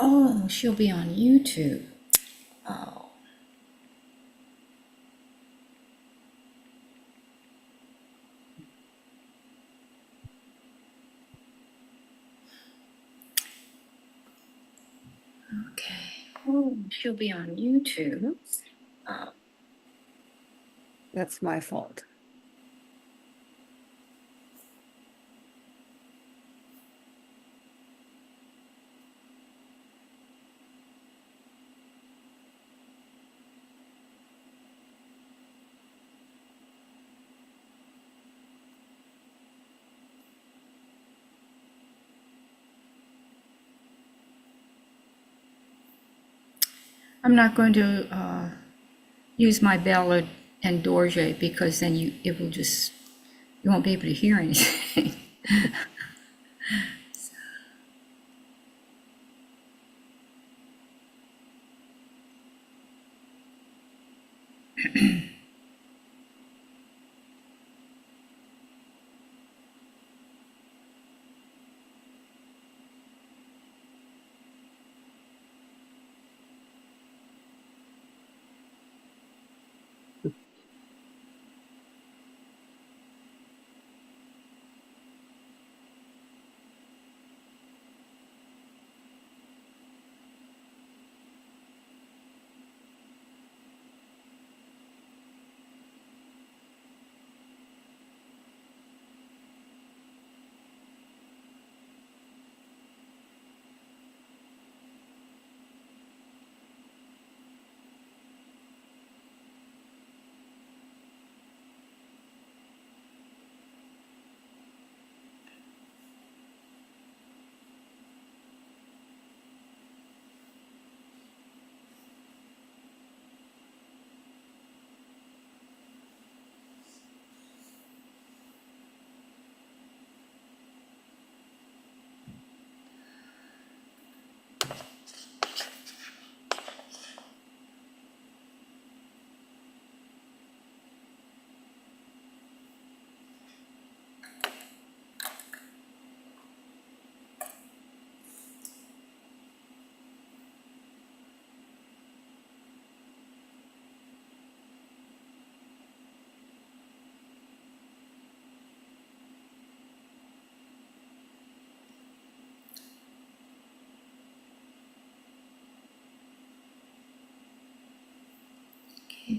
Oh, she'll be on YouTube. Oh. Okay. Oh, she'll be on YouTube. That's my fault. I'm not going to use my bell and dorje because then you won't be able to hear anything.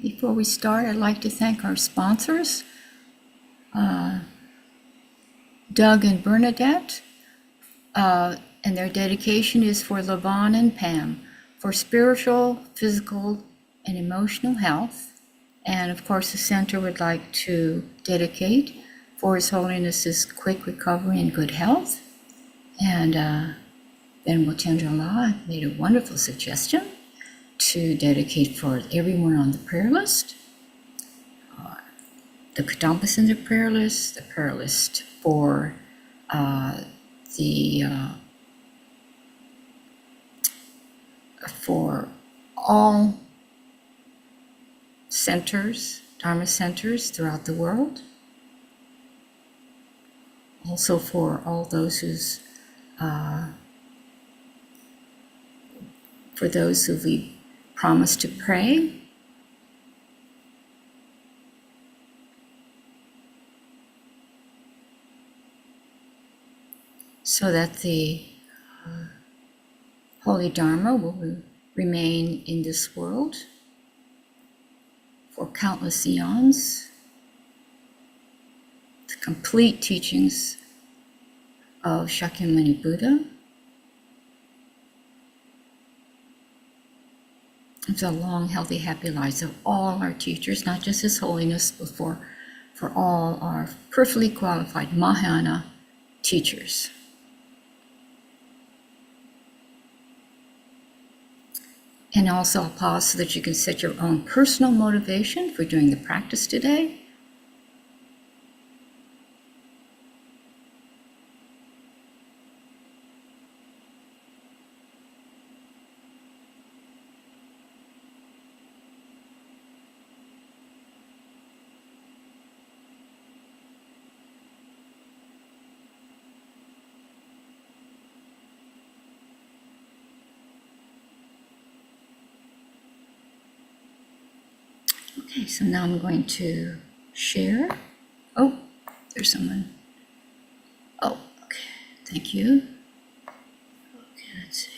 Before we start, I'd like to thank our sponsors, Doug and Bernadette, and their dedication is for Levon and Pam for spiritual, physical, and emotional health. And of course, the center would like to dedicate for His Holiness's quick recovery and good health. And Venerable Chandra made a wonderful suggestion to dedicate for everyone on the prayer list. The Kadampas in the prayer list for for all centers, Dharma centers throughout the world. Also for all those for those who we promised to pray. So that the Holy Dharma will remain in this world for countless eons. The complete teachings of Shakyamuni Buddha. It's a long, healthy, happy lives of all our teachers, not just His Holiness, but for all our perfectly qualified Mahayana teachers. And also I'll pause so that you can set your own personal motivation for doing the practice today. Okay, so now I'm going to share. Oh, there's someone. Oh, okay. Thank you. Okay, let's see.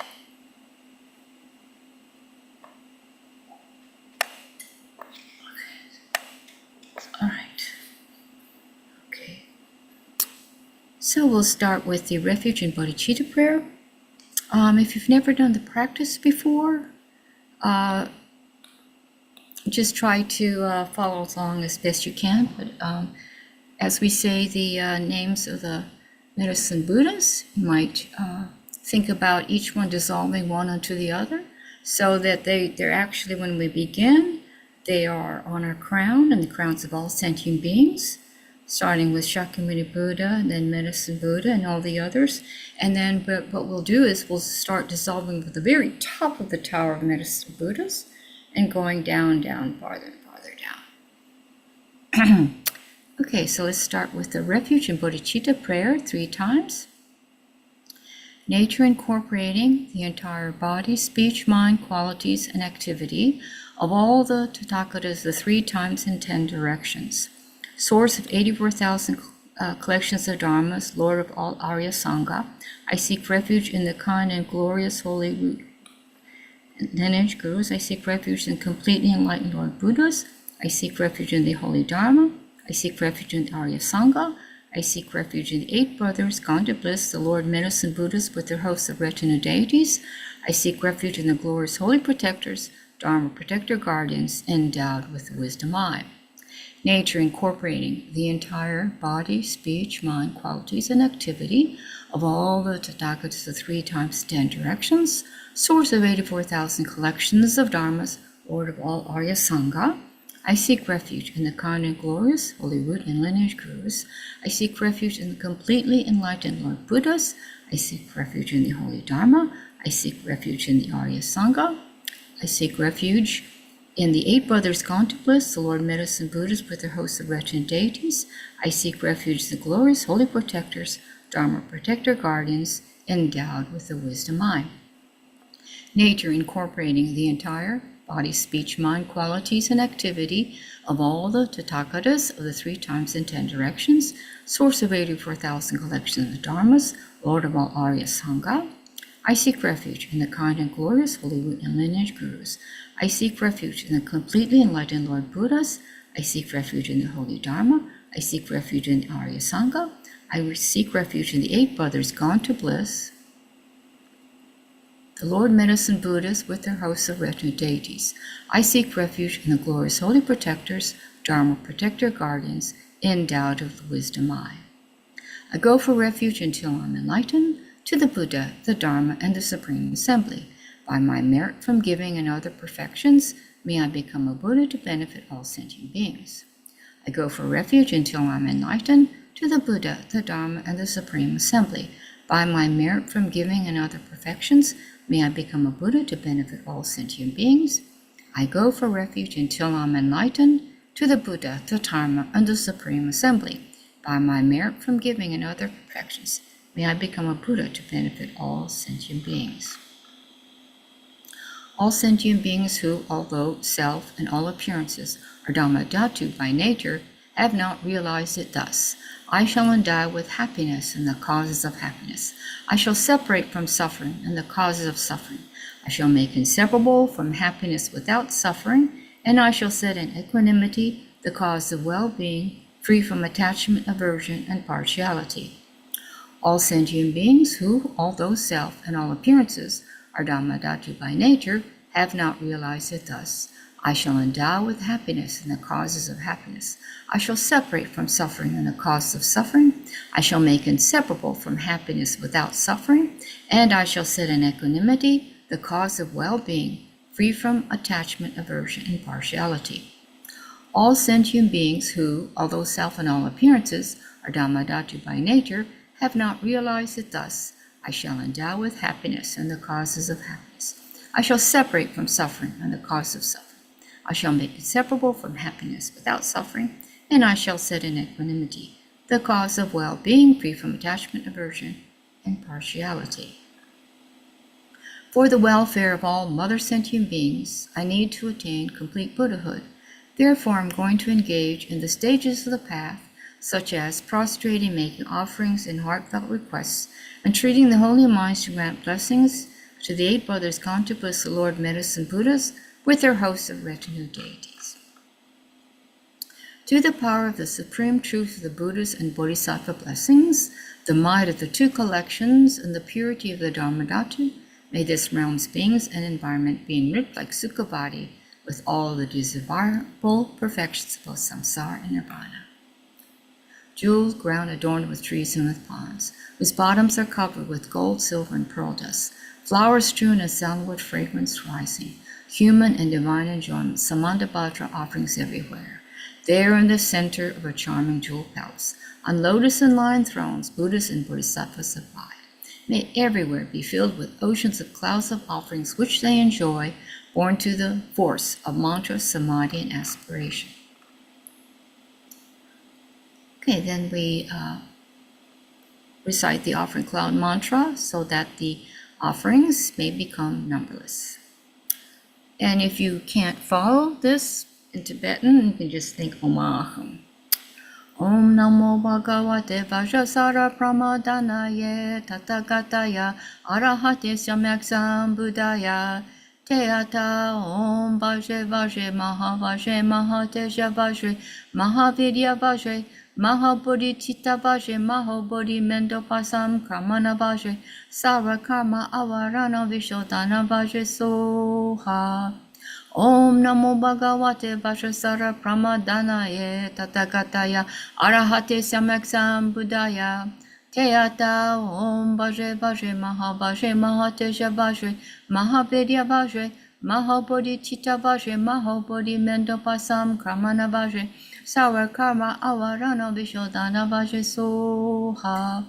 All right. Okay. So we'll start with the refuge and bodhicitta prayer. If you've never done the practice before, just try to follow along as best you can. But as we say the names of the medicine Buddhas, you might think about each one dissolving one onto the other, so that they're actually, when we begin, they are on our crown and the crowns of all sentient beings, starting with Shakyamuni Buddha, and then Medicine Buddha, and all the others. And then what we'll do is we'll start dissolving with the very top of the tower of Medicine Buddhas and going down, farther and farther down. Okay, so let's start with the refuge and bodhicitta prayer 3 times. Nature incorporating the entire body, speech, mind, qualities, and activity of all the Tathagatas, the 3 times in 10 directions. Source of 84,000 collections of dharmas, Lord of all Arya Sangha, I seek refuge in the kind and glorious holy root lineage gurus. I seek refuge in completely enlightened Lord Buddhas. I seek refuge in the holy Dharma. I seek refuge in the Arya Sangha. I seek refuge in the 8 brothers, gone to bliss, the Lord Medicine Buddhas with their hosts of retinue deities. I seek refuge in the glorious holy protectors, Dharma protector guardians, endowed with the wisdom eye. Nature incorporating the entire body, speech, mind, qualities, and activity of all the Tathagatas, the 3 times 10 directions, source of 84,000 collections of dharmas, Lord of all Arya Sangha. I seek refuge in the kind and glorious holy root and lineage gurus. I seek refuge in the completely enlightened Lord Buddhas. I seek refuge in the holy Dharma. I seek refuge in the Arya Sangha. I seek refuge in the 8 brothers gone to bliss, the Lord Medicine Buddhas with their hosts of retinue deities. I seek refuge in the glorious holy protectors, Dharma protector guardians, endowed with the wisdom eye. Nature incorporating the entire body, speech, mind, qualities, and activity of all the Tathagatas of the 3 times in 10 directions, source of 84,000 collections of dharmas, Lord of all Arya Sangha. I seek refuge in the kind and glorious holy root and lineage gurus. I seek refuge in the completely enlightened Lord Buddhas. I seek refuge in the holy Dharma. I seek refuge in the Arya Sangha. I seek refuge in the 8 brothers gone to bliss, the Lord Medicine Buddhas with their hosts of retinue deities. I seek refuge in the glorious holy protectors, Dharma protector guardians, endowed of the wisdom eye. I go for refuge until I'm enlightened to the Buddha, the Dharma, and the Supreme Assembly. By my merit from giving and other perfections, may I become a Buddha to benefit all sentient beings. I go for refuge until I'm enlightened to the Buddha, the Dharma, and the Supreme Assembly. By my merit from giving and other perfections, may I become a Buddha to benefit all sentient beings. I go for refuge until I'm enlightened to the Buddha, the Dharma, and the Supreme Assembly. By my merit from giving and other perfections, may I become a Buddha to benefit all sentient beings. All sentient beings who, although self and all appearances are Dhamma Dhatu by nature, have not realized it thus. I shall endow with happiness and the causes of happiness. I shall separate from suffering and the causes of suffering. I shall make inseparable from happiness without suffering, and I shall set in equanimity the cause of well-being, free from attachment, aversion, and partiality. All sentient beings who, although self and all appearances are Dhamma Dhatu by nature, have not realized it thus. I shall endow with happiness and the causes of happiness. I shall separate from suffering and the causes of suffering. I shall make inseparable from happiness without suffering, and I shall set in equanimity the cause of well-being, free from attachment, aversion, and partiality. All sentient beings who, although self and all appearances are Dhamma Dhatu by nature, have not realized it thus. I shall endow with happiness and the causes of happiness. I shall separate from suffering and the cause of suffering. I shall make inseparable from happiness without suffering, and I shall set in equanimity the cause of well-being, free from attachment, aversion, and partiality. For the welfare of all mother sentient beings, I need to attain complete Buddhahood. Therefore, I'm going to engage in the stages of the path, such as prostrating, making offerings and heartfelt requests, entreating the holy minds to grant blessings to the 8 brothers Contemplus, the Lord Medicine Buddhas, with their hosts of retinue deities. To the power of the supreme truth of the Buddhas and Bodhisattva blessings, the might of the 2 collections, and the purity of the Dharmadhatu, may this realm's beings and environment be enriched like Sukhabhati with all the desirable perfections of both samsara and nirvana. Jeweled ground adorned with trees and with ponds, whose bottoms are covered with gold, silver, and pearl dust, flowers strewn and sandalwood fragrance rising, human and divine enjoyment, Samandabhadra offerings everywhere. There in the center of a charming jeweled palace, on lotus and lion thrones, Buddhas and Bodhisattvas abide. May everywhere be filled with oceans of clouds of offerings which they enjoy, born to the force of mantra, samadhi, and aspiration. Okay, then we recite the offering cloud mantra so that the offerings may become numberless. And if you can't follow this in Tibetan, you can just think Om Aham. Om Namo Bhagavate Vajrasara Pramadanaye Tathagataya Arahate Samyak Sambuddhaya Teata Om Vajre Vajre Mahavajre Mahateja Vajre Mahavidya Vajre Mahabodhicitta Vajre Mahabodhi Mendopasam Kramana Vajre Sara Karma Avarana Vishodhana Vajre Soha. Om Namo Bhagavate Vajrasara Pramadanaye Tathagataya Arahate Samyak Sambuddhaya Teata Om Vajre Vajre Mahavajre Mahateja Vajre Mahavidya Vajre Mahabodhicitta Vajre Mahabodhi Mendopasam Kramana Vajre Sara Karma Avarana Vishodhana Vajre Soha.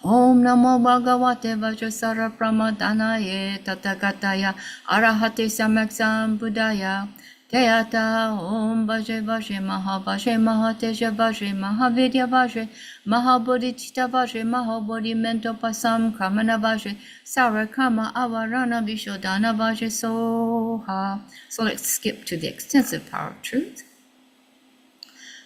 Om Namo Bhagavate Vajrasara Pramadanaye Tathagataya Arahate Samyak Sambuddhaya Teata Om Vajre Vajre Mahavajre Mahateja Vajre Mahavidya Vajre Mahabodhicitta Vajre Mahabodhi Mentopasam Kramana Vajre Sara Karma Avarana Vishodhana Vajre Soha. So let's skip to the extensive power of truth.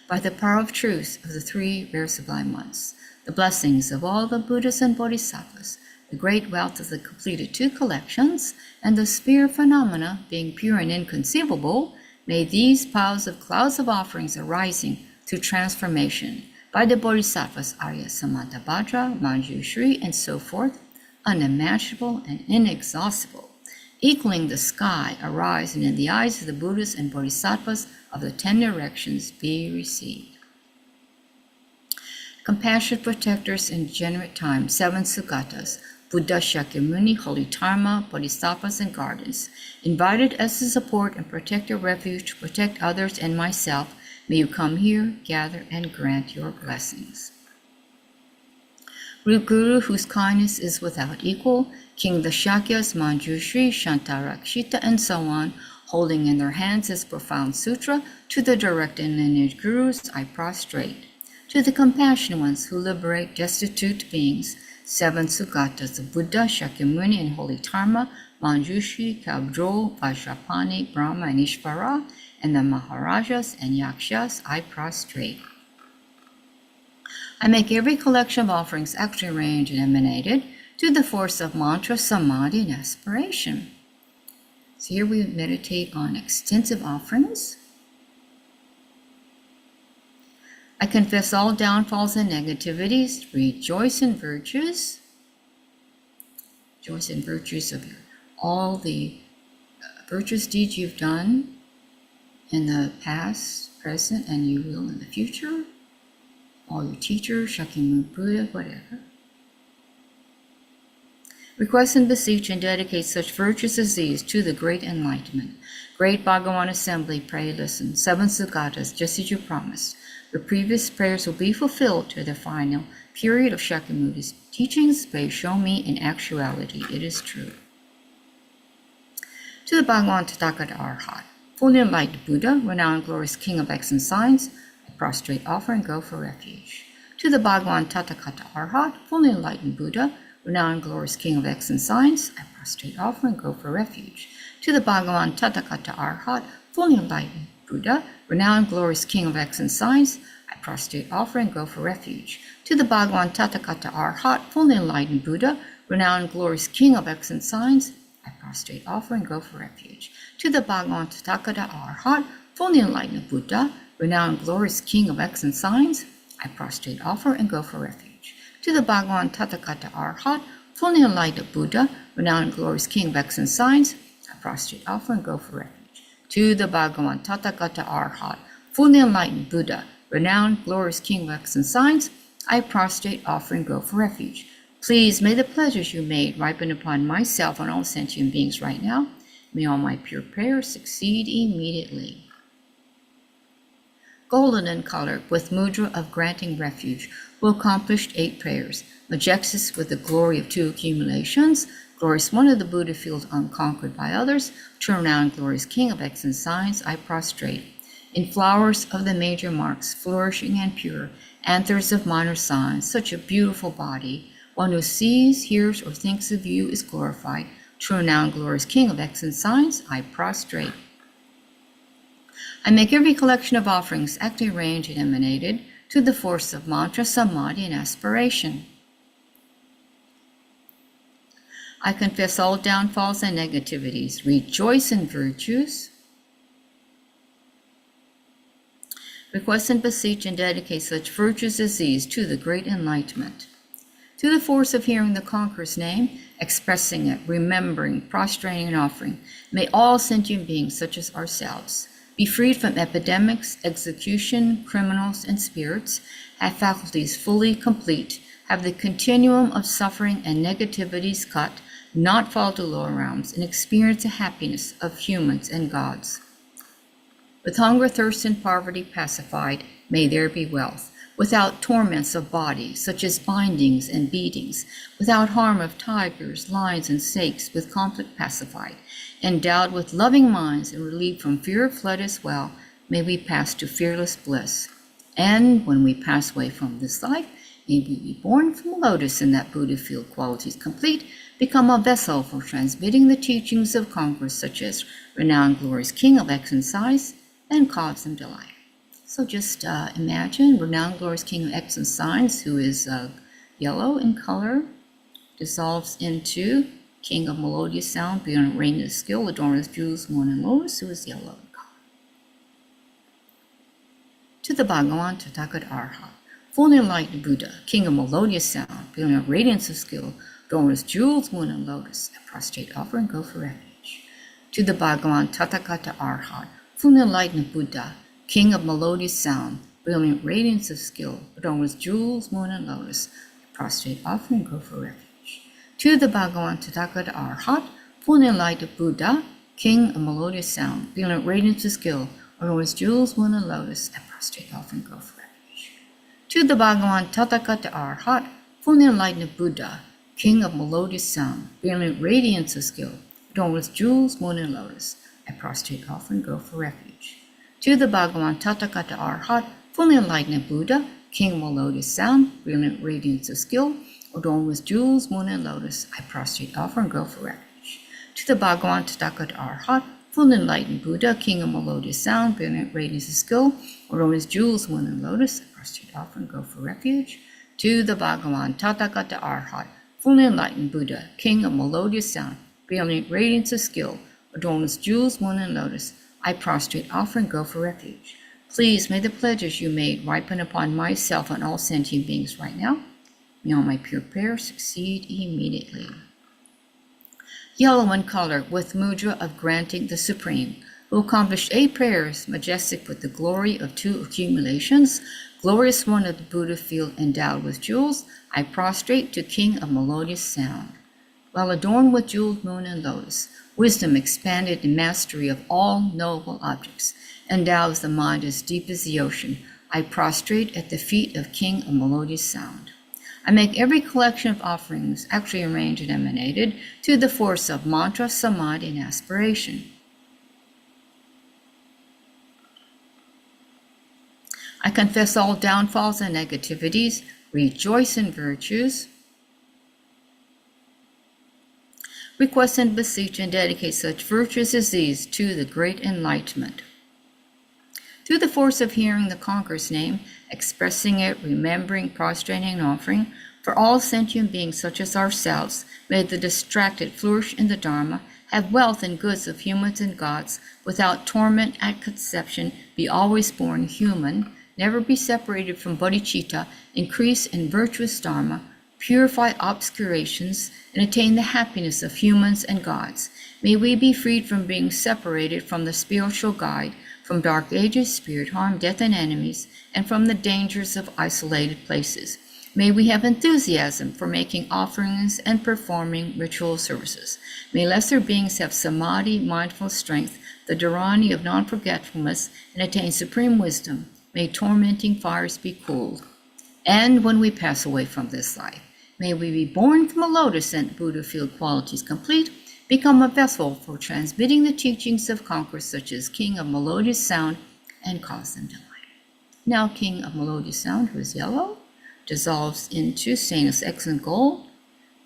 By the power of truth of the 3 rare sublime ones, the blessings of all the Buddhas and Bodhisattvas, the great wealth of the completed 2 collections, and the sphere phenomena being pure and inconceivable, may these piles of clouds of offerings arising through transformation by the Bodhisattvas Arya Samantabhadra, Manjushri, and so forth, unimaginable and inexhaustible, equaling the sky, arise and in the eyes of the Buddhas and Bodhisattvas of the 10 directions be received. Compassionate protectors in generate time, 7 Sugatas, Buddha, Shakyamuni, Holy Dharma, Bodhisattvas, and guardians, invited as to support and protect a refuge to protect others and myself, may you come here, gather, and grant your blessings. Root Guru, whose kindness is without equal, King of the Shakyas, Manjushri, Shantarakshita, and so on, holding in their hands this profound sutra, to the direct and lineage gurus I prostrate. To the compassionate ones who liberate destitute beings, 7 Sugatas, the Buddha, Shakyamuni, and Holy Dharma, Manjushri, Kabdro, Vajrapani, Brahma, and Ishvara, and the Maharajas and Yakshas I prostrate. I make every collection of offerings actually arranged and emanated to the force of mantra, samadhi, and aspiration. So here we meditate on extensive offerings. I confess all downfalls and negativities, rejoice in virtues. Rejoice in virtues of all the virtuous deeds you've done in the past, present, and you will in the future. All your teachers, Shakyamuni Buddha, whatever. Request and beseech and dedicate such virtues as these to the great enlightenment. Great Bhagavan Assembly, pray, listen. 7 Sugatas, just as you promised. The previous prayers will be fulfilled to the final period of Shakyamuni's teachings. Pray show me in actuality it is true. To the Bhagavan Tathagata Arhat, fully enlightened Buddha, renowned glorious King of excellent science, I prostrate, offer, and go for refuge. To the Bhagavan Tathagata Arhat, fully enlightened Buddha, renowned glorious King of excellent science, I prostrate, offer, and go for refuge. To the Bhagavan Tathagata Arhat, fully enlightened Buddha, renowned glorious King of excellent science, I prostrate, offer, and go for refuge. To the Bhagavan Tathagata Arhat, fully enlightened Buddha, renowned glorious King of excellent science, I prostrate, offer, and go for refuge. To the Bhagavan Tathagata Arhat, fully enlightened Buddha, renowned glorious King of excellent science, I prostrate, offer, and go for refuge. To the Bhagavan Tathagata Arhat, fully enlightened Buddha, renowned glorious King of excellent science, I prostrate, offer, and go for refuge. To the Bhagavan Tathagata Arhat, fully enlightened Buddha, renowned glorious King of excellent science, I prostrate, offer, and go for refuge. Please may the pleasures you made ripen upon myself and all sentient beings right now. May all my pure prayers succeed immediately. Golden in color, with mudra of granting refuge, who accomplished 8 prayers, majestic with the glory of 2 accumulations, glorious one of the Buddha field unconquered by others, to renowned glorious King of excellent science, I prostrate. In flowers of the major marks, flourishing and pure, anthers of minor signs, such a beautiful body, one who sees, hears, or thinks of you is glorified. To renowned glorious King of excellent science, I prostrate. I make every collection of offerings actually arranged and emanated to the force of mantra, samadhi, and aspiration. I confess all downfalls and negativities, rejoice in virtues, request and beseech and dedicate such virtues as these to the great enlightenment. To the force of hearing the conqueror's name, expressing it, remembering, prostrating, and offering, may all sentient beings such as ourselves be freed from epidemics, execution, criminals, and spirits, have faculties fully complete, have the continuum of suffering and negativities cut, not fall to lower realms, and experience the happiness of humans and gods. With hunger, thirst, and poverty pacified, may there be wealth, without torments of body, such as bindings and beatings, without harm of tigers, lions, and snakes, with conflict pacified, endowed with loving minds and relieved from fear of flood as well, may we pass to fearless bliss. And when we pass away from this life, may we be born from a lotus in that Buddha field qualities complete, become a vessel for transmitting the teachings of conquerors such as renowned glorious King of excellent science, and cause them delight. So just imagine renowned glorious King of excellent science, who is yellow in color, dissolves into King of melodious sound, beyond reign of skill, adorned with jewels, moon, and lotus, who is yellow in color. To the Bhagavan Tathagata Arhat, fully enlightened Buddha, King of melodious sound, beyond radiance of skill, adorned with jewels, moon, and lotus, I prostrate, offer, and go for refuge. To the Bhagavan Tathagata Arhat, fully enlightened Buddha, King of melodious sound, brilliant radiance of skill, adorned with jewels, moon, and lotus, I prostrate, offer, and go for refuge. To the Bhagavan Tathagata Arhat, fully enlightened Buddha, King of melodious sound, brilliant radiance of skill, adorned with jewels, moon, and lotus, I prostrate, offer, and go for refuge. To the Bhagavan Tathagata Arhat, fully enlightened Buddha, King of melodious sound, brilliant radiance of skill, adorned with jewels, moon, and lotus, I prostrate, offer, and go for refuge. To the Bhagavan Tathagata Arhat, fully enlightened Buddha, King of melodious sound, brilliant radiance of skill, adorned with jewels, moon, and lotus, I prostrate, offer, and go for refuge. To the Bhagavan Tathagata Arhat, fully enlightened Buddha, King of melodious sound, brilliant radiance of skill, adorned with jewels, moon, and lotus, I prostrate, offer, and go for refuge. To the Bhagavan Tathagata Arhat, fully enlightened Buddha, King of melodious sound, brilliant radiance of skill, adorned with jewels, moon, and lotus, I prostrate, offer, and go for refuge. Please may the pledges you made ripen upon myself and all sentient beings right now. May all my pure prayers succeed immediately. Yellow in color, with mudra of granting the Supreme, who accomplished 8 prayers, majestic with the glory of 2 accumulations, glorious one of the Buddha field endowed with jewels, I prostrate to King of melodious sound. While adorned with jeweled moon and lotus, wisdom expanded in mastery of all knowable objects, endows the mind as deep as the ocean, I prostrate at the feet of King of melodious sound. I make every collection of offerings actually arranged and emanated to the force of mantra, samadhi, and aspiration. I confess all downfalls and negativities, rejoice in virtues, request and beseech and dedicate such virtues as these to the great enlightenment. Through the force of hearing the conqueror's name, expressing it, remembering, prostrating, and offering, for all sentient beings such as ourselves, may the distracted flourish in the Dharma, have wealth and goods of humans and gods, without torment at conception, be always born human, never be separated from bodhicitta, increase in virtuous Dharma, purify obscurations, and attain the happiness of humans and gods. May we be freed from being separated from the spiritual guide, from dark ages, spirit harm, death, and enemies, and from the dangers of isolated places. May we have enthusiasm for making offerings and performing ritual services. May lesser beings have samadhi, mindful strength, the dharani of non-forgetfulness, and attain supreme wisdom. May tormenting fires be cooled. And when we pass away from this life, may we be born from a lotus and Buddha-field qualities complete, become a vessel for transmitting the teachings of conquerors such as King of Melodious Sound, and cause them delight. Now King of Melodious Sound, who is yellow, dissolves into stainless excellent gold.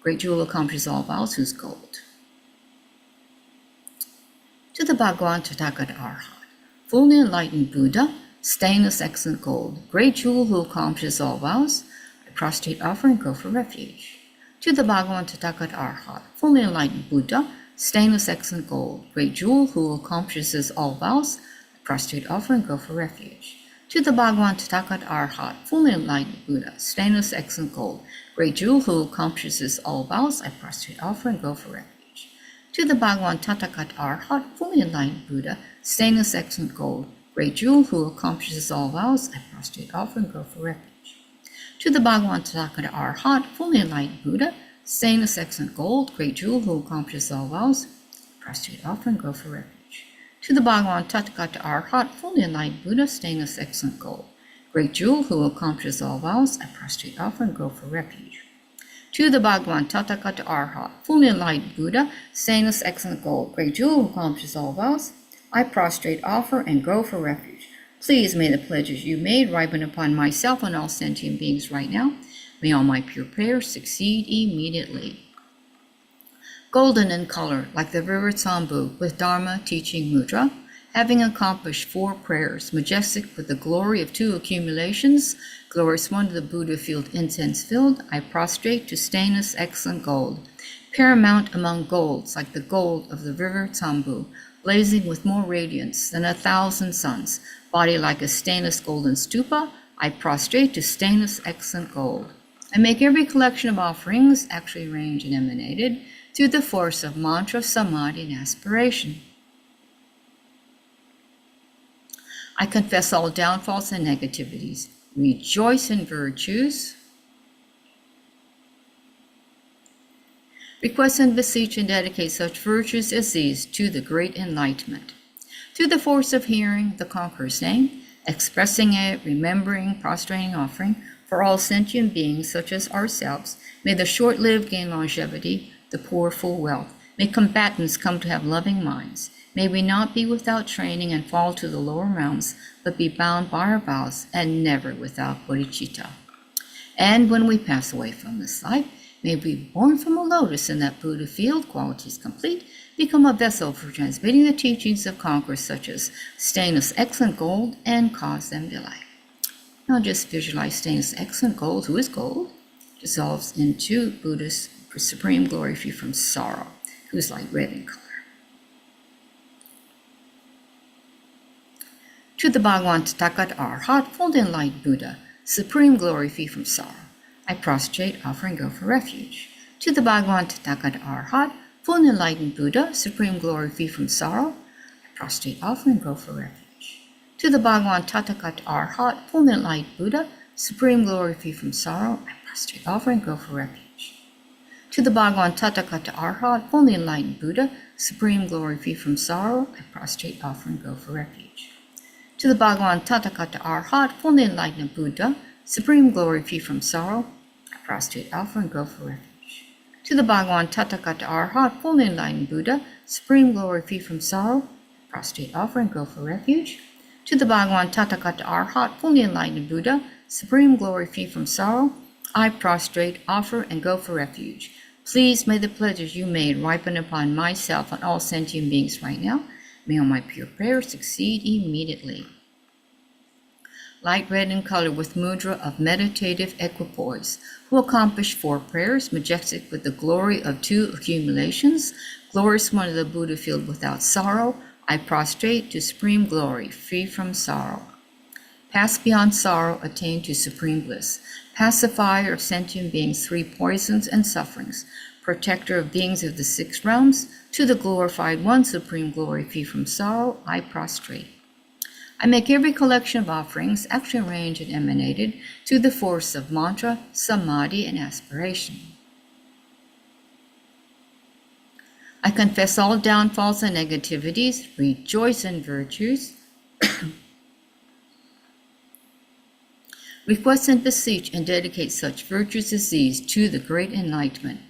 Great Jewel accomplishes all vows, who's gold. To the Bhagavan Tathagata Arhat, fully enlightened Buddha, stainless excellent gold. Great Jewel who accomplishes all vows, I prostrate, offer, and go for refuge. To the Bhagavan Tathagata Arhat, fully enlightened Buddha, stainless excellent gold. Great Jewel who accomplishes all vows, I prostrate, offer, and go for refuge. To the Bhagavan Tathagata Arhat, fully enlightened Buddha, stainless excellent gold. Great Jewel who accomplishes all vows, I prostrate, offer, and go for refuge. To the Bhagavan Tathagata Arhat, fully enlightened Buddha, stainless excellent gold. Great Jewel who accomplishes all vows, I prostrate, offer, and go for refuge. To the Bhagavan Tathagata Arhat, fully enlightened Buddha, stainless excellent gold. Great Jewel who accomplishes all vows, I prostrate, offer, and go for refuge. To the Bhagavan Tathagata Arhat, fully enlightened Buddha, stainless excellent gold. Great Jewel who accomplishes all vows, I prostrate, offer, and go for refuge. To the Bhagavan Tathagata Arhat, fully enlightened Buddha, stainless excellent gold. Great Jewel who accomplishes all vows, I prostrate, offer, and go for refuge. Please may the pledges you made ripen upon myself and all sentient beings right now. May all my pure prayers succeed immediately. Golden in color, like the river Tsambu, with Dharma teaching mudra, having accomplished 4 prayers, majestic with the glory of 2 accumulations, glorious one to the Buddha field, incense filled, I prostrate to stainless excellent gold, paramount among golds, like the gold of the river Tsambu, blazing with more radiance than 1,000 suns, body like a stainless golden stupa, I prostrate to stainless excellent gold. I make every collection of offerings, actually arranged and emanated, through the force of mantra, samadhi, and aspiration. I confess all downfalls and negativities, rejoice in virtues, request and beseech and dedicate such virtues as these to the great enlightenment. Through the force of hearing the conqueror's name, expressing it, remembering, prostrating, offering, for all sentient beings such as ourselves, may the short-lived gain longevity, the poor full wealth. May combatants come to have loving minds. May we not be without training and fall to the lower realms, but be bound by our vows and never without bodhicitta. And when we pass away from this life, may we be born from a lotus in that Buddha field, qualities complete, become a vessel for transmitting the teachings of conquerors such as stainless excellent gold, and cause them delight. Now just visualize stainless excellent gold, who is gold, dissolves into Buddha's supreme glory free from sorrow, who is like red in color. To the Bhagavan Tathagata Arhat, fully enlightened Buddha, supreme glory free from sorrow, I prostrate, offer, and go for refuge. To the Bhagavan Tathagata Arhat, fully enlightened Buddha, supreme glory free from sorrow, I prostrate, offer, and go for refuge. To the Bhagavan Tathagata Arhat, fully enlightened Buddha, supreme glory free from sorrow, I prostrate, offer, and go for refuge. To the Bhagavan Tathagata Arhat, fully enlightened Buddha, supreme glory free from sorrow, I prostrate, offer, and go for refuge. To the Bhagavan Tathagata Arhat, fully enlightened Buddha, supreme glory free from sorrow, I prostrate, offer, and go for refuge. To the Bhagavan Tathagata Arhat, fully enlightened Buddha, supreme glory free from sorrow, I prostrate, offer, and go for refuge. To the Bhagavan Tathagata Arhat, fully enlightened Buddha, supreme glory free from sorrow, I prostrate, offer, and go for refuge. Please may the pledges you made ripen upon myself and all sentient beings right now. May all my pure prayers succeed immediately. light red in color with mudra of meditative equipoise, who accomplish 4 prayers, majestic with the glory of 2 accumulations, glorious one of the Buddha field without sorrow, I prostrate to supreme glory, free from sorrow. Pass beyond sorrow, attain to supreme bliss, pacifier of sentient beings, 3 poisons and sufferings, protector of beings of the 6 realms, to the glorified one, supreme glory, free from sorrow, I prostrate. I make every collection of offerings, actually arranged and emanated, through the force of mantra, samadhi, and aspiration. I confess all downfalls and negativities, rejoice in virtues, request and beseech and dedicate such virtues as these to the great enlightenment.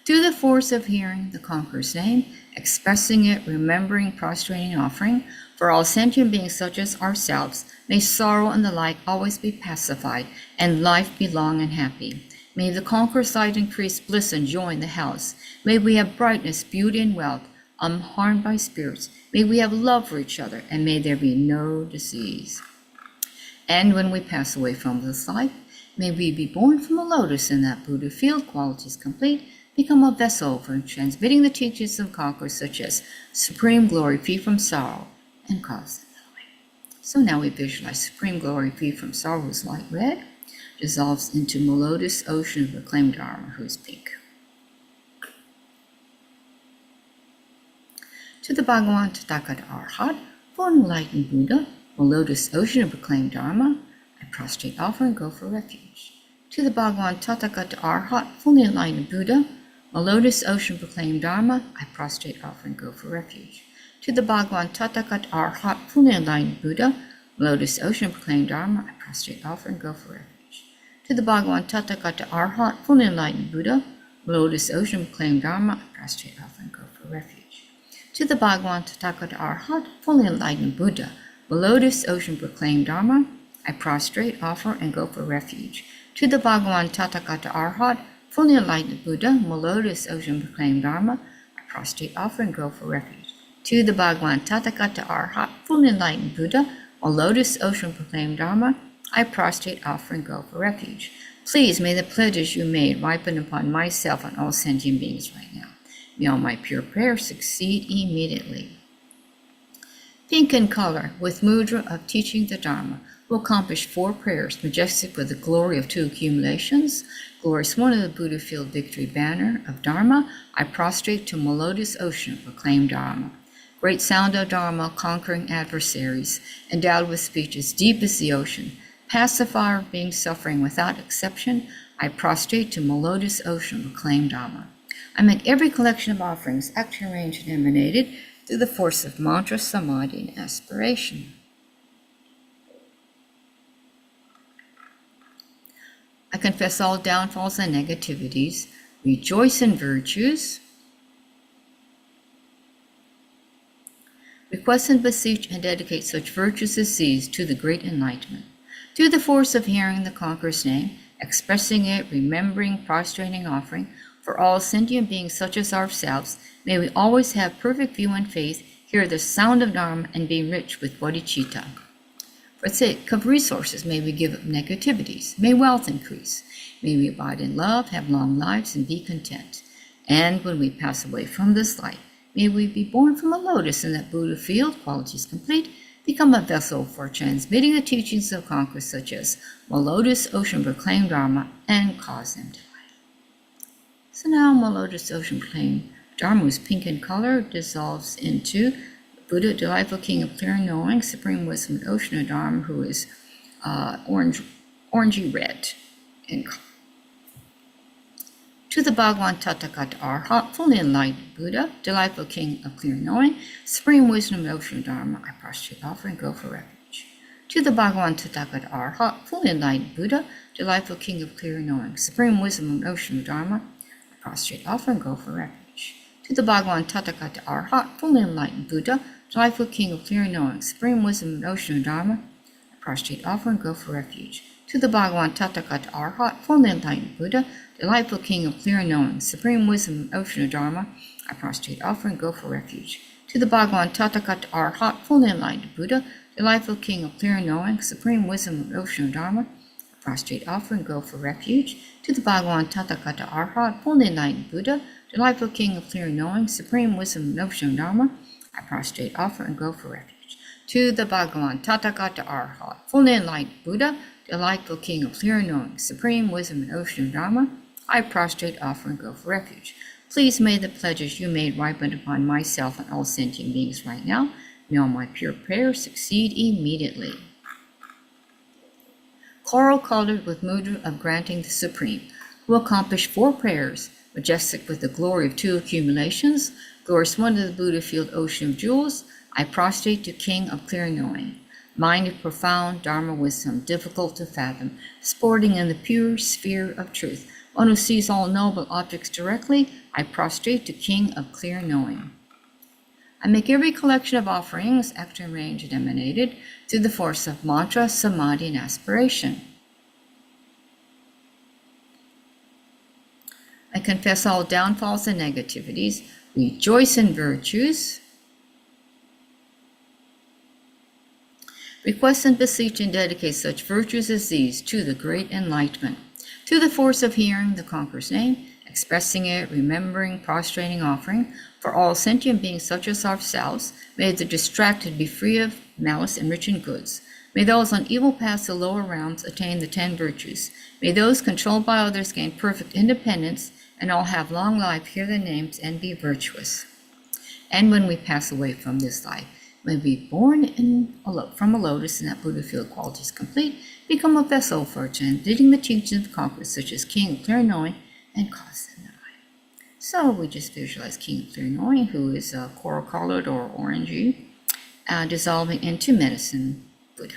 Through the force of hearing the conqueror's name, expressing it, remembering, prostrating, offering, for all sentient beings such as ourselves, may sorrow and the like always be pacified, and life be long and happy. May the conqueror's light increase bliss and joy in the house. May we have brightness, beauty, and wealth, unharmed by spirits. May we have love for each other, and may there be no disease. And when we pass away from this life, may we be born from a lotus in that Buddha field, qualities complete, become a vessel for transmitting the teachings of conquerors such as supreme glory, free from sorrow, and cause them no way. So now we visualize supreme glory, free from sorrow, who's light red, dissolves into melodious ocean of reclaimed Dharma, who's pink. To the Bhagavan Tathagata Arhat, full enlightened Buddha, melodious ocean of reclaimed Dharma, I prostrate, offer, and go for refuge. To the Bhagavan Tathagata Arhat, fully enlightened Buddha, melodious ocean of proclaimed Dharma, I prostrate, offer, and go for refuge. To the Bhagavan Tathagata Arhat, fully enlightened Buddha, melodious ocean of proclaimed Dharma, I prostrate, offer, and go for refuge. To the Bhagavan Tathagata Arhat, fully enlightened Buddha, melodious ocean of proclaimed Dharma, I prostrate, offer, and go for refuge. To the Bhagavan Tathagata Arhat, fully enlightened Buddha, melodious ocean of proclaimed Dharma, I prostrate, offer, and go for refuge. To the Bhagavan Tathagata Arhat, fully enlightened Buddha, melodious ocean of proclaimed Dharma, I prostrate, offer, and go for refuge. To the Bhagavan Tathagata Arhat, fully enlightened Buddha, melodious ocean of proclaimed Dharma, I prostrate, offer, and go for refuge. Please may the pledges you made ripen upon myself and all sentient beings right now. May all my pure prayers succeed immediately. Pink in color, with mudra of teaching the Dharma, will accomplish 4 prayers, majestic with the glory of 2 accumulations, glorious one of the Buddha field victory banner of Dharma, I prostrate to melodious ocean of proclaimed Dharma. Great sound of Dharma, conquering adversaries, endowed with speech as deep as the ocean, pacifier of beings suffering without exception, I prostrate to melodious ocean of proclaimed Dharma. I make every collection of offerings, actually arranged and emanated, through the force of mantra, samadhi, and aspiration. I confess all downfalls and negativities, rejoice in virtues, request and beseech and dedicate such virtues as these to the great enlightenment. Through the force of hearing the conqueror's name, expressing it, remembering, prostrating, offering, for all sentient beings such as ourselves, may we always have perfect view and faith, hear the sound of Dharma, and be rich with bodhicitta. For the sake of resources, may we give up negativities. May wealth increase. May we abide in love, have long lives, and be content. And when we pass away from this life, may we be born from a lotus in that Buddha field, qualities complete, become a vessel for transmitting the teachings of conquerors such as melodious ocean proclaimed Dharma, and cause them to light. So now melodious ocean proclaimed Dharma, who's pink in color, dissolves into Buddha, delightful king of clear knowing, supreme wisdom, and ocean of Dharma, who is orangey red in color. To the Bhagavan Tathagata Arhat, fully enlightened Buddha, delightful king of clear knowing, supreme wisdom, and ocean of Dharma, I prostrate, offer, and go for refuge. To the Bhagavan Tathagata Arhat, fully enlightened Buddha, delightful king of clear knowing, supreme wisdom, and ocean of Dharma, I prostrate, offer, and go for refuge. To the Bhagavan Tathagata Arhat, fully enlightened Buddha, delightful king of clear knowing, supreme wisdom, and ocean of Dharma, I prostrate, offer, and go for refuge. To the Bhagavan Tathagata Arhat, fully enlightened Buddha, delightful king of clear knowing, supreme wisdom, and ocean of Dharma, I prostrate, offer, and go for refuge. To the Bhagavan Tathagata Arhat, fully enlightened Buddha, delightful King of clear knowing, supreme wisdom of ocean of Dharma, I prostrate, offer, and go for refuge. To the Bhagavan Tathagata Arhat, fully enlightened Buddha, delightful King of clear knowing, supreme wisdom of ocean of Dharma, I prostrate, offer, and go for refuge. To the Bhagavan Tathagata Arhat, fully enlightened Buddha, delightful King of clear knowing, supreme wisdom and ocean of Dharma, I prostrate, offer, and go for refuge. Please may the pledges you made ripen upon myself and all sentient beings right now. May all my pure prayers succeed immediately. Coral colored with mudra of granting the supreme, who accomplished 4 prayers, majestic with the glory of 2 accumulations, glorious one of the Buddha field ocean of jewels, I prostrate to King of clear knowing, mind of profound Dharma wisdom, difficult to fathom, sporting in the pure sphere of truth, one who sees all noble objects directly, I prostrate to King of clear knowing. I make every collection of offerings, acted, arranged, and emanated through the force of mantra, samadhi, and aspiration. I confess all downfalls and negativities, rejoice in virtues, request and beseech and dedicate such virtues as these to the great enlightenment. Through the force of hearing the conqueror's name, expressing it, remembering, prostrating, offering, for all sentient beings such as ourselves, may the distracted be free of malice and rich in goods. May those on evil paths to lower realms attain the 10 virtues. May those controlled by others gain perfect independence, and all have long life, hear their names, and be virtuous. And when we pass away from this life, may we be born from a lotus in that Buddha field qualities complete, become a vessel for transmitting the teachings of conquerors such as King of clear knowing, and cause them to die. So we just visualize King of clear knowing, who is coral colored or orangey, dissolving into medicine Buddha.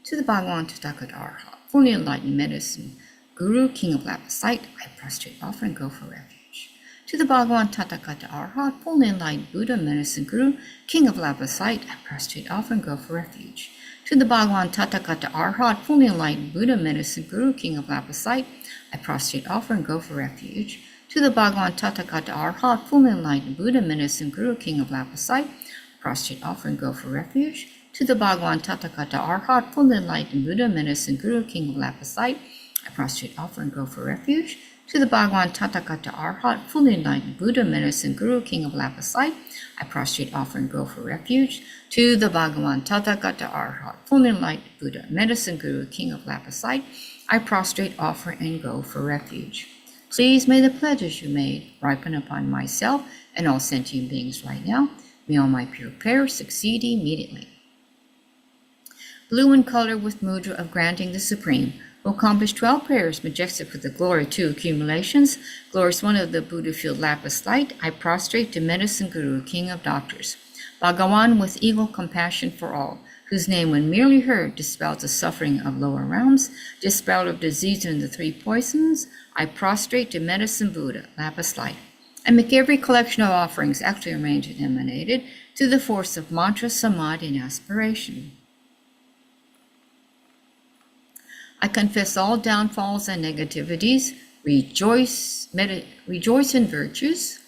To the Bhagavan Tathagata Arhat, fully enlightened medicine Guru, King of Lapasite, I prostrate, offer, and go for refuge. To the Bhagavan Tathagata Arhat, fully enlightened Buddha, medicine Guru, King of Lapasite, I prostrate, offer, and go for refuge. To the Bhagavan Tathagata Arhat, fully enlightened Buddha, medicine Guru, King of Lapasite, I prostrate, offer, and go for refuge. To the Bhagavan Tathagata Arhat, fully enlightened Buddha, medicine Guru, King of Lapasite, I prostrate, offer, and go for refuge. To the Bhagavan Tathagata Arhat, fully enlightened Buddha, medicine Guru, King of Lapasite, I prostrate, offer, and go for refuge. To the Bhagavan Tathagata Arhat, fully enlightened Buddha, medicine Guru, King of Lapasite, I prostrate, offer, and go for refuge. To the Bhagavan Tathagata Arhat, fully enlightened Buddha, medicine Guru, King of Lapasite, I prostrate, offer, and go for refuge. Please may the pledges you made ripen upon myself and all sentient beings right now. May all my pure prayers succeed immediately. Blue in color with mudra of granting the supreme, who accomplished 12 prayers majestic with the glory of 2 accumulations, glorious one of the Buddha field lapis light, I prostrate to medicine Guru, King of doctors. Bhagawan with eagle compassion for all, whose name when merely heard dispels the suffering of lower realms, dispel of disease and the 3 poisons, I prostrate to medicine Buddha, lapis light. I make every collection of offerings actually arranged and emanated through the force of mantra, samadhi, and aspiration. I confess all downfalls and negativities, rejoice in virtues,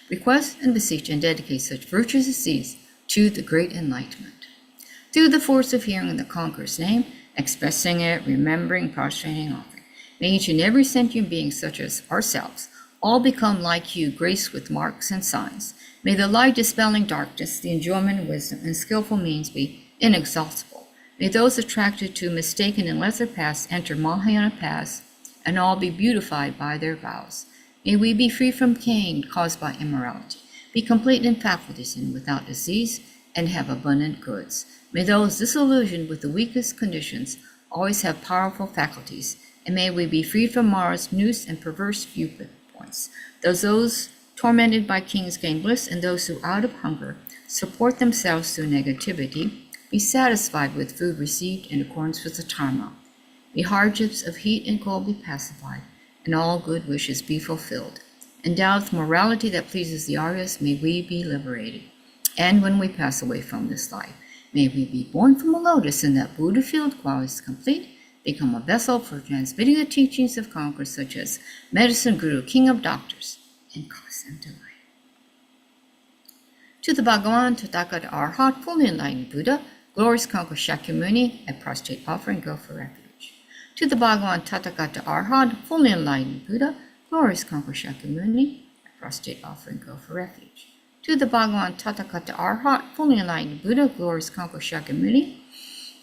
request and beseech and dedicate such virtues as these to the great enlightenment. Through the force of hearing the conqueror's name, expressing it, remembering, prostrating, offering, may each and every sentient being such as ourselves all become like you, graced with marks and signs. May the light dispelling darkness, the enjoyment of wisdom, and skillful means be inexhaustible. May those attracted to mistaken and lesser paths enter Mahayana paths, and all be beautified by their vows. May we be free from pain caused by immorality, be complete in faculties and without disease, and have abundant goods. May those disillusioned with the weakest conditions always have powerful faculties, and may we be free from Mara's noose and perverse viewpoints. Those tormented by kings gain bliss, and those who out of hunger support themselves through negativity be satisfied with food received in accordance with the dharma. May hardships of heat and cold be pacified, and all good wishes be fulfilled. Endowed with morality that pleases the Aryas, may we be liberated. And when we pass away from this life, may we be born from a lotus in that Buddha field qualities complete, become a vessel for transmitting the teachings of conquerors such as medicine Guru, King of doctors, and cause them to life. To the Bhagavan Tathagata Arhat, fully enlightened Buddha, glorious conqueror Shakyamuni, I prostrate, offer, and go for refuge. To the Bhagavan Tathagata Arhat, fully enlightened Buddha, glorious conqueror Shakyamuni, I prostrate, offer, and go for refuge. To the Bhagavan Tathagata Arhat, fully enlightened Buddha, glorious conqueror Shakyamuni,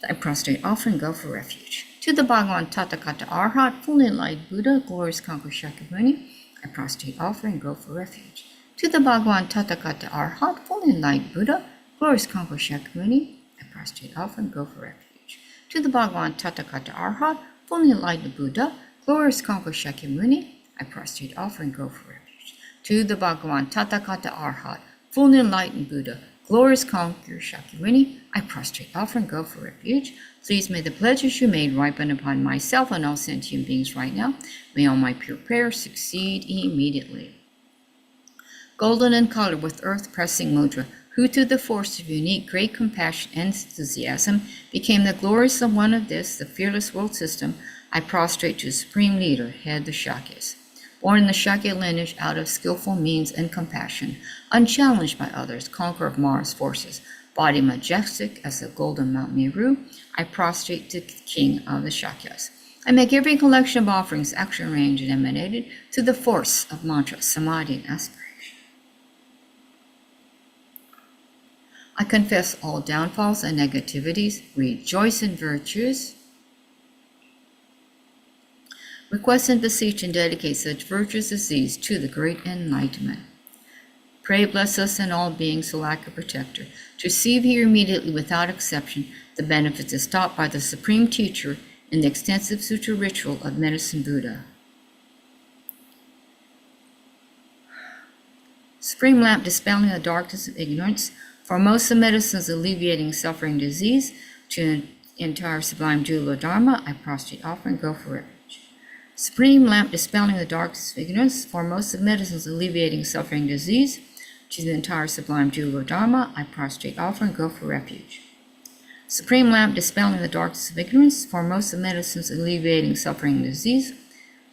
I prostrate, offer, and go for refuge. To the Bhagavan Tathagata Arhat, fully enlightened Buddha, glorious conqueror Shakyamuni, I prostrate, offer, and go for refuge. To the Bhagavan Tathagata Arhat, fully enlightened Buddha, glorious conqueror Shakyamuni, I prostrate, offer, and go for refuge. To the Bhagavan Tathagata Arhat, fully enlightened Buddha, glorious conqueror Shakyamuni, I prostrate, offer, and go for refuge. To the Bhagavan Tathagata Arhat, fully enlightened Buddha, glorious conqueror Shakyamuni, I prostrate, offer, and go for refuge. Please may the pledges you made ripen upon myself and all sentient beings right now. May all my pure prayers succeed immediately. Golden in color with earth-pressing mudra, who through the force of unique great compassion and enthusiasm became the glorious one of this, the fearless world system, I prostrate to Supreme Leader, head the Shakyas. Born in the Shakya lineage out of skillful means and compassion, unchallenged by others, conqueror of Mara's forces, body majestic as the golden Mount Meru, I prostrate to the King of the Shakyas. I make every collection of offerings action arranged and emanated to the force of mantra, samadhi, and aspiration. I confess all downfalls and negativities, rejoice in virtues, request and beseech and dedicate such virtues as these to the great enlightenment. Pray bless us and all beings who lack a protector, to receive here immediately without exception the benefits as taught by the Supreme Teacher in the extensive sutra ritual of Medicine Buddha. Supreme lamp dispelling the darkness of ignorance, foremost of medicines alleviating suffering disease, to the entire sublime jewel of Dharma, I prostrate, offer, and go for refuge. Supreme lamp dispelling the darkness of ignorance, foremost of medicines alleviating suffering disease, to the entire sublime jewel of Dharma, I prostrate, offer, and go for refuge. Supreme lamp dispelling the darkness of ignorance, foremost of medicines alleviating suffering disease,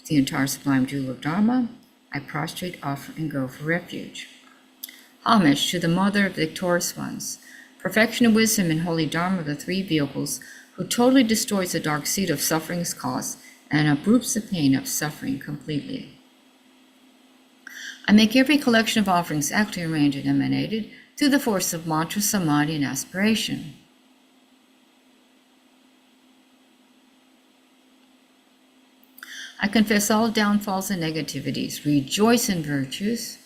to the entire sublime jewel of Dharma, I prostrate, offer, and go for refuge. Homage to the Mother of the Victorious Ones, perfection of wisdom and holy Dharma of the three vehicles, who totally destroys the dark seed of suffering's cause and uproots the pain of suffering completely. I make every collection of offerings actually arranged and emanated through the force of mantra, samadhi, and aspiration. I confess all downfalls and negativities, rejoice in virtues,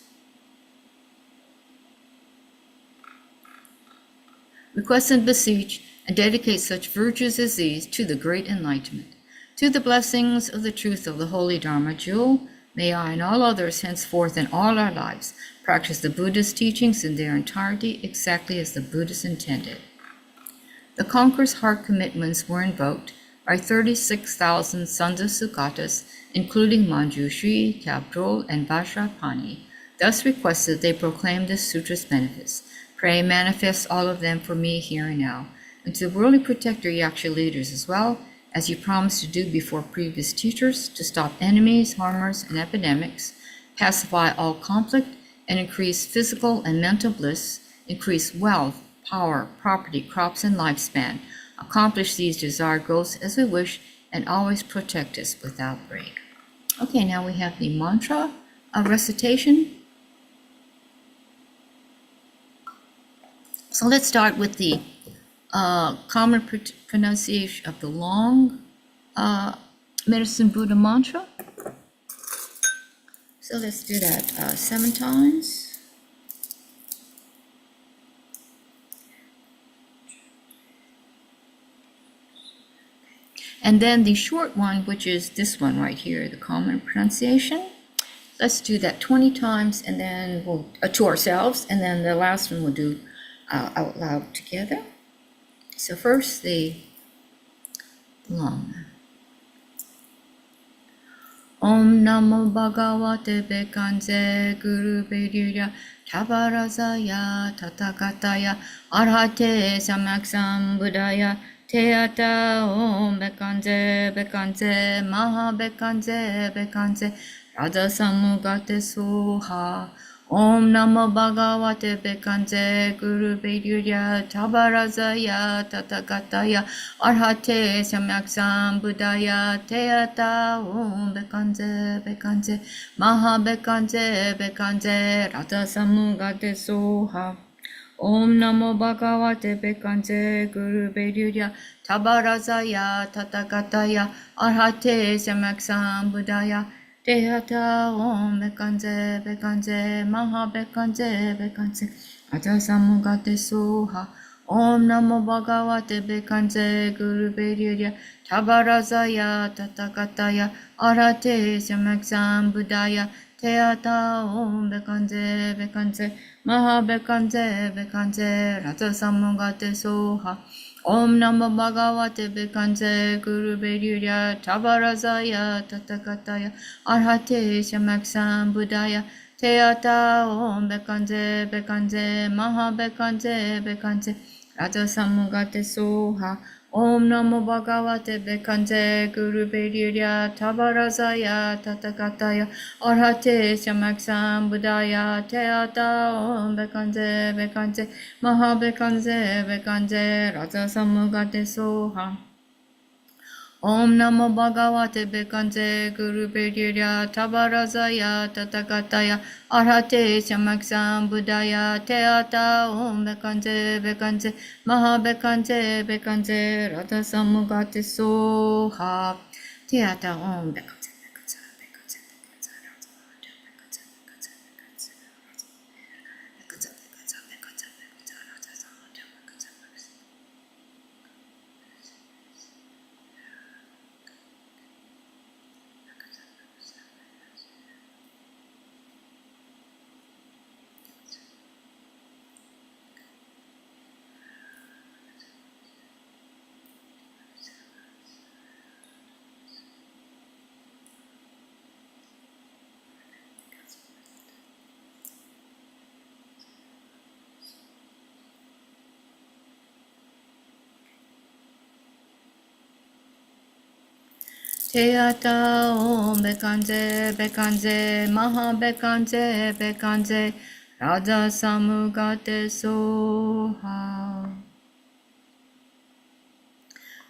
request and beseech, and dedicate such virtues as these to the great enlightenment. To the blessings of the truth of the holy Dharma jewel, may I and all others henceforth in all our lives practice the Buddha's teachings in their entirety exactly as the Buddhas intended. The conqueror's heart commitments were invoked by 36,000 sons of Sukatas, including Manjushri, Tabdrol, and Vajrapani. Thus requested they proclaim this sutra's benefits. Pray manifest all of them for me here and now, and to the worldly protector Yaksha leaders as well, as you promised to do before previous teachers, to stop enemies, harmers, and epidemics, pacify all conflict, and increase physical and mental bliss, increase wealth, power, property, crops, and lifespan, accomplish these desired goals as we wish, and always protect us without break. Okay, now we have the mantra recitation. So let's start with the common pronunciation of the long Medicine Buddha mantra. So let's do that 7 times. And then the short one, which is this one right here, the common pronunciation. Let's do that 20 times, and then we'll to ourselves, and then the last one we'll do out loud together. So first the long. Om Namo Bhagavate Bekanze Guru Vedya Tabarazaya Tathagata Arhate Samaksam Buddhaya Teata Om Bekanze Bekanze Maha Bekanze Bekanze Radha Samugate Soha Om Namo Bhagavate Bekanje Guru Vedurya Tabarazaya Tathagataya Arhate Samyaksam Buddhaya Teata Om Bekanje Bekanje Maha Bekanje Bekanje Rata Samugate Soha Om Namo Bhagavate Bekanje Guru Vedurya Tabarazaya Tathagataya Arhate Samyaksam Buddhaya Tehata Om Bekanje Bekanje Maha Bekanje Bekanje Aja Samugate Soha Om Namo Bhagavate Bekanje Guru Vedurya Tabarazaya Tathagataya Arhate Samyaksam Buddhaya Tehata Om Bekanje Bekanje Maha Bekanje Bekanje Raja Samugate Soha Om Namo Bhagavate Bekanje Guru Vedurya Tabarazaya Tathagataya Arhate Samyaksam Buddhaya Teata Om Bekanje Bekanje Maha Bekanje Bekanje Raja Samugate Soha Om Namo Bhagavate Bekanje Guru Vedurya Tabarazaya Tathagataya Arhate Samyaksam Buddhaya Teata Om Bekanje Bekanje Maha Bekanje Bekanje Raja Samugate Soha Om Namo Bhagavate Bekanje Guru Vedurya Tabarazaya Tathagataya Arhate Samyaksam Buddhaya Teata Om Bekanje Bekanje Maha Bekanje Bekanje Raja Samugate Soha Teata Om Bekanje Bekanje Bekanje Teata Om Bekanje Bekanje Maha Bekanje Bekanje Raja Samugate Soha.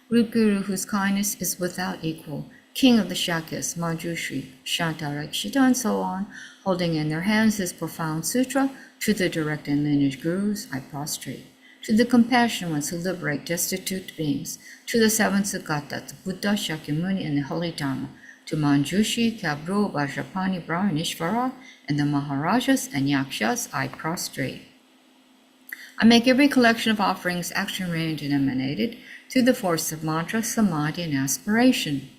Root Guru, whose kindness is without equal, King of the Shakyas, Manjushri, Shantarakshita, and so on, holding in their hands this profound sutra, to the direct and lineage gurus I prostrate. To the compassionate ones who liberate destitute beings, to the seven Sagatas, the Buddha, Shakyamuni, and the Holy Dharma, to Manjushri, Kabru, Vajrapani, Brahmanishvara, and the Maharajas and Yakshas, I prostrate. I make every collection of offerings action-oriented and emanated through the force of mantra, samadhi, and aspiration.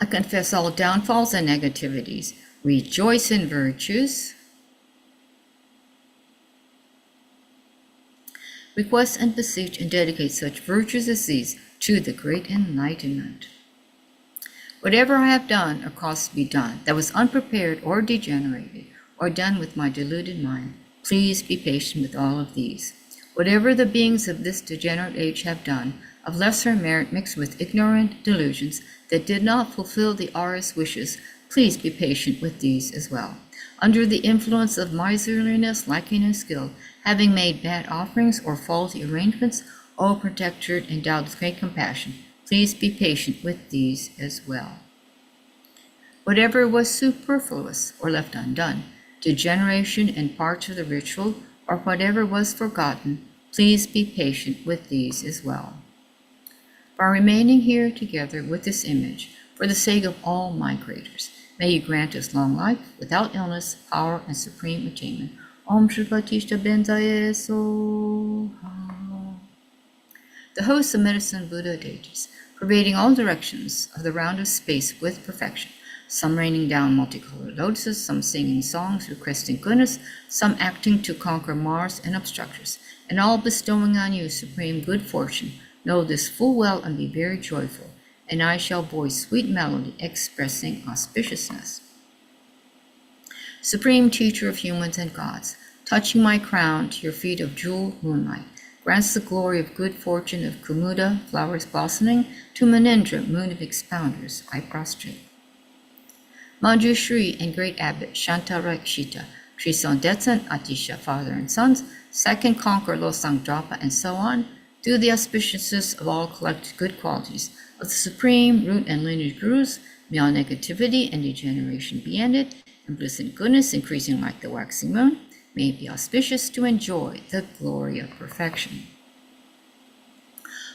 I confess all downfalls and negativities, rejoice in virtues, request and beseech and dedicate such virtues as these to the great enlightenment. Whatever I have done or caused to be done that was unprepared or degenerated, or done with my deluded mind, please be patient with all of these. Whatever the beings of this degenerate age have done, of lesser merit mixed with ignorant delusions that did not fulfill the Ara's wishes, please be patient with these as well. Under the influence of miserliness, liking, and skill, having made bad offerings or faulty arrangements, O Protector endowed with great compassion, please be patient with these as well. Whatever was superfluous or left undone, degeneration in parts of the ritual, or whatever was forgotten, please be patient with these as well. By remaining here together with this image, for the sake of all migrators, may you grant us long life, without illness, power, and supreme attainment. Om Shri Patishta Benzaye Soha. The hosts of medicine Buddha deities, pervading all directions of the round of space with perfection, some raining down multicolored lotuses, some singing songs requesting goodness, some acting to conquer Mars and obstructors, and all bestowing on you supreme good fortune, know this full well and be very joyful, and I shall voice sweet melody expressing auspiciousness. Supreme teacher of humans and gods, touching my crown to your feet of jeweled moonlight, grants the glory of good fortune of Kumuda, flowers blossoming, to Manindra, moon of expounders, I prostrate. Manjushri and Great Abbot Shantarakshita, Trison Detsan, Atisha, father and sons, second conqueror Losang Drapa, and so on, through the auspiciousness of all collected good qualities of the supreme root and lineage gurus, may all negativity and degeneration be ended, and bliss and goodness increasing like the waxing moon, may it be auspicious to enjoy the glory of perfection.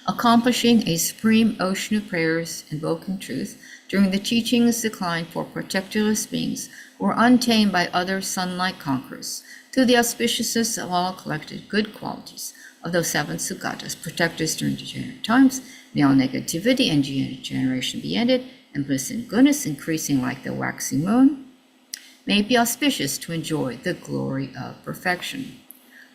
Accomplishing a supreme ocean of prayers, invoking truth, during the teachings declined for protectorless beings who were untamed by other sun-like conquerors, through the auspiciousness of all collected good qualities of those seven Sugatas, protectors during degenerate times, may all negativity and degeneration be ended, and bliss and goodness increasing like the waxing moon, may it be auspicious to enjoy the glory of perfection.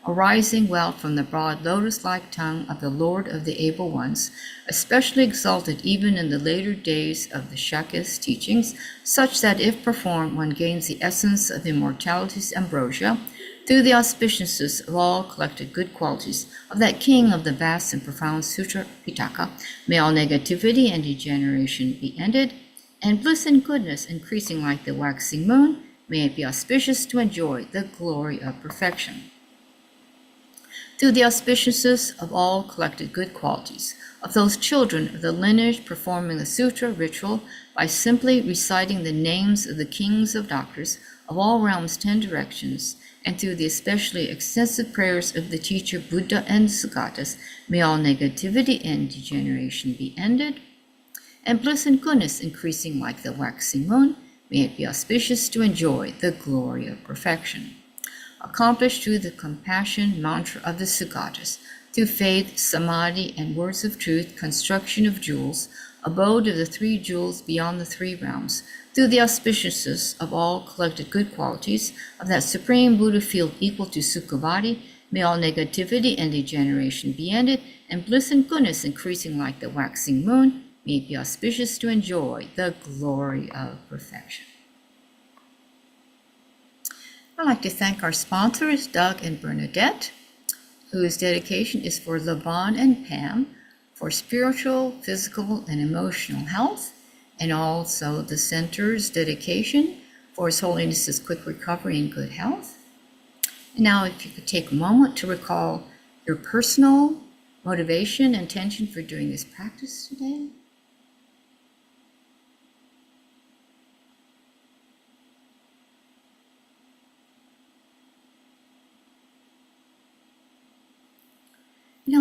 Arising well from the broad lotus-like tongue of the Lord of the Able Ones, especially exalted even in the later days of the Shakya's teachings, such that if performed one gains the essence of immortality's ambrosia, through the auspiciousness of all collected good qualities of that king of the vast and profound Sutra Pitaka, may all negativity and degeneration be ended, and bliss and goodness increasing like the waxing moon, may it be auspicious to enjoy the glory of perfection. Through the auspiciousness of all collected good qualities of those children of the lineage performing the sutra ritual by simply reciting the names of the kings of doctors of all realms 10 directions, and through the especially extensive prayers of the teacher Buddha and Sugatas, may all negativity and degeneration be ended, and bliss and goodness increasing like the waxing moon, may it be auspicious to enjoy the glory of perfection. Accomplished through the compassion mantra of the Sugatas, through faith, samadhi, and words of truth, construction of jewels, abode of the 3 jewels beyond the 3 realms, through the auspiciousness of all collected good qualities of that supreme Buddha field equal to Sukhavati, may all negativity and degeneration be ended, and bliss and goodness increasing like the waxing moon, may it be auspicious to enjoy the glory of perfection. I'd like to thank our sponsors, Doug and Bernadette, whose dedication is for Laban and Pam for spiritual, physical, and emotional health, and also the center's dedication for His Holiness's quick recovery and good health. And now, if you could take a moment to recall your personal motivation and intention for doing this practice today.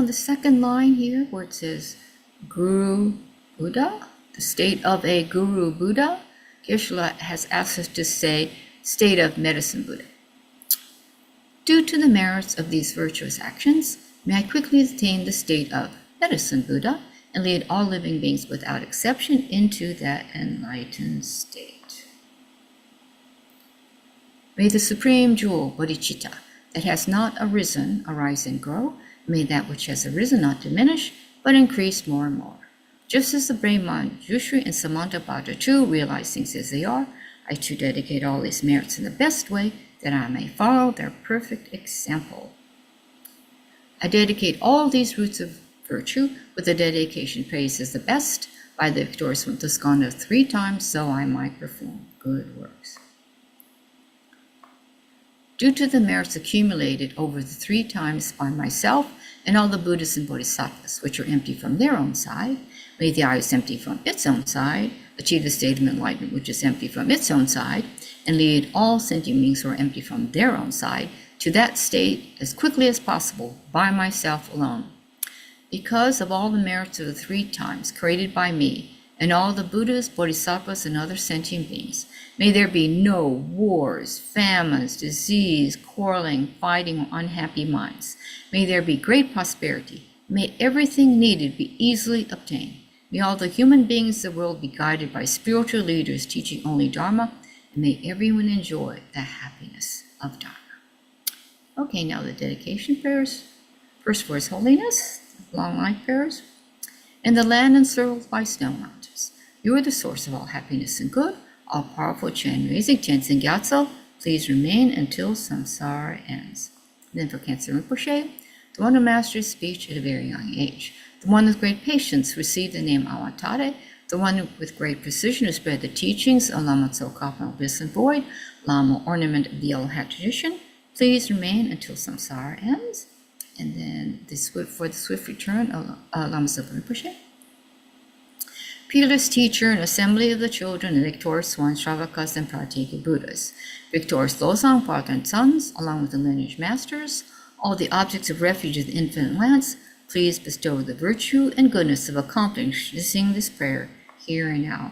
The second line here where it says Guru Buddha, the state of a Guru Buddha, Geshe-la has asked us to say state of medicine Buddha. Due to the merits of these virtuous actions, may I quickly attain the state of medicine Buddha and lead all living beings without exception into that enlightened state. May the supreme jewel bodhicitta that has not arisen arise and grow. May that which has arisen not diminish, but increase more and more. Just as the Brahman, Jushri, and Samantabhadra too realize things as they are, I too dedicate all these merits in the best way, that I may follow their perfect example. I dedicate all these roots of virtue with the dedication praised as the best by the victorious one Skanda 3 times, so I might perform good works. Due to the merits accumulated over the 3 times by myself and all the Buddhas and Bodhisattvas, which are empty from their own side, may the ayus empty from its own side, achieve the state of enlightenment which is empty from its own side, and lead all sentient beings who are empty from their own side to that state as quickly as possible by myself alone. Because of all the merits of the 3 times created by me, and all the Buddhas, Bodhisattvas, and other sentient beings, may there be no wars, famines, disease, quarreling, fighting, or unhappy minds. May there be great prosperity. May everything needed be easily obtained. May all the human beings of the world be guided by spiritual leaders teaching only Dharma, and may everyone enjoy the happiness of Dharma. Okay, now the dedication prayers. First for His Holiness, long life prayers. In the land encircled by snow mountains, you are the source of all happiness and good. All-powerful Chan Raising Tenzin Gyatso, please remain until samsara ends. And then for Cancer Rinpoche, the one who mastered speech at a very young age, the one with great patience received the name Awatare, The one with great precision who spread the teachings of Lama Tsongkhapa Bliss and Void, Lama Ornament of the Yellow Hat Tradition, please remain until samsara ends. And then for the swift return of Lama Zopa Rinpoche. Peerless teacher and assembly of the children of victorious Swan, Shravakas, and Prateka Buddhas, victorious Losang, father and sons, along with the lineage masters, all the objects of refuge of the infinite lands, please bestow the virtue and goodness of accomplishing this prayer here and now.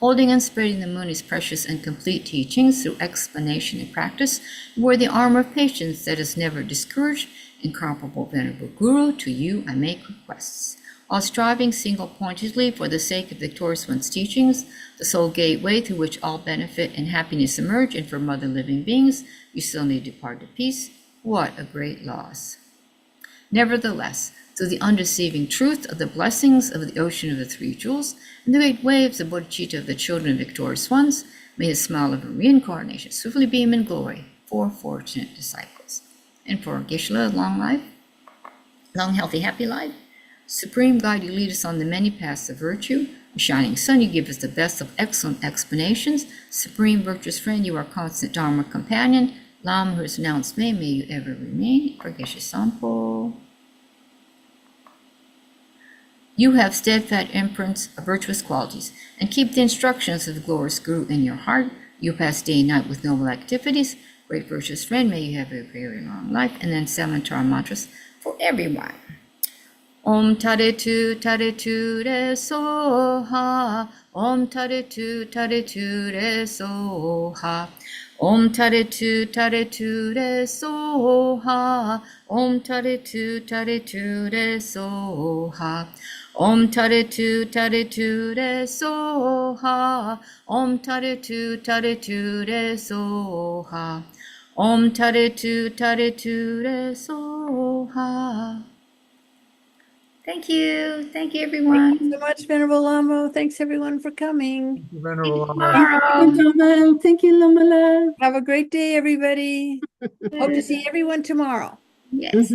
Holding and spreading the Muni's precious and complete teachings through explanation and practice, wear the armor of patience that is never discouraged, incomparable venerable Guru, to you I make requests. While striving single-pointedly for the sake of victorious one's teachings, the sole gateway through which all benefit and happiness emerge, and for mother living beings, you still need to depart to peace. What a great loss. Nevertheless, through the undeceiving truth of the blessings of the ocean of the three jewels and the great waves of bodhicitta of the children of victorious ones, may the smile of a reincarnation swiftly beam in glory for fortunate disciples. And for Geshe-la, long life, long, healthy, happy life. Supreme God, you lead us on the many paths of virtue. A shining sun, you give us the best of excellent explanations. Supreme virtuous friend, you are constant Dharma companion. Lama, who has announced may you ever remain. For Geshe Sampo. You have steadfast imprints of virtuous qualities, and keep the instructions of the glorious Guru in your heart. You pass day and night with noble activities. Great virtuous friend, may you have a very long life. And then 7 Tara mantras for everyone. Om Taretu Taretu Re Soha. Om Taretu Taretu Re Soha. Om Taretu Taretu Re Soha. Om Taretu Taretu Re Soha. Om Taretu Taretu Re Soha. Om Taretu Taretu Re Soha. Om Taretu Taretu Re Soha. Thank you. Thank you, everyone. Thank you so much, Venerable Lama. Thanks everyone for coming. Venerable Lama. Tomorrow. Thank you, Lama. Have a great day, everybody. Hope to see everyone tomorrow. Yes.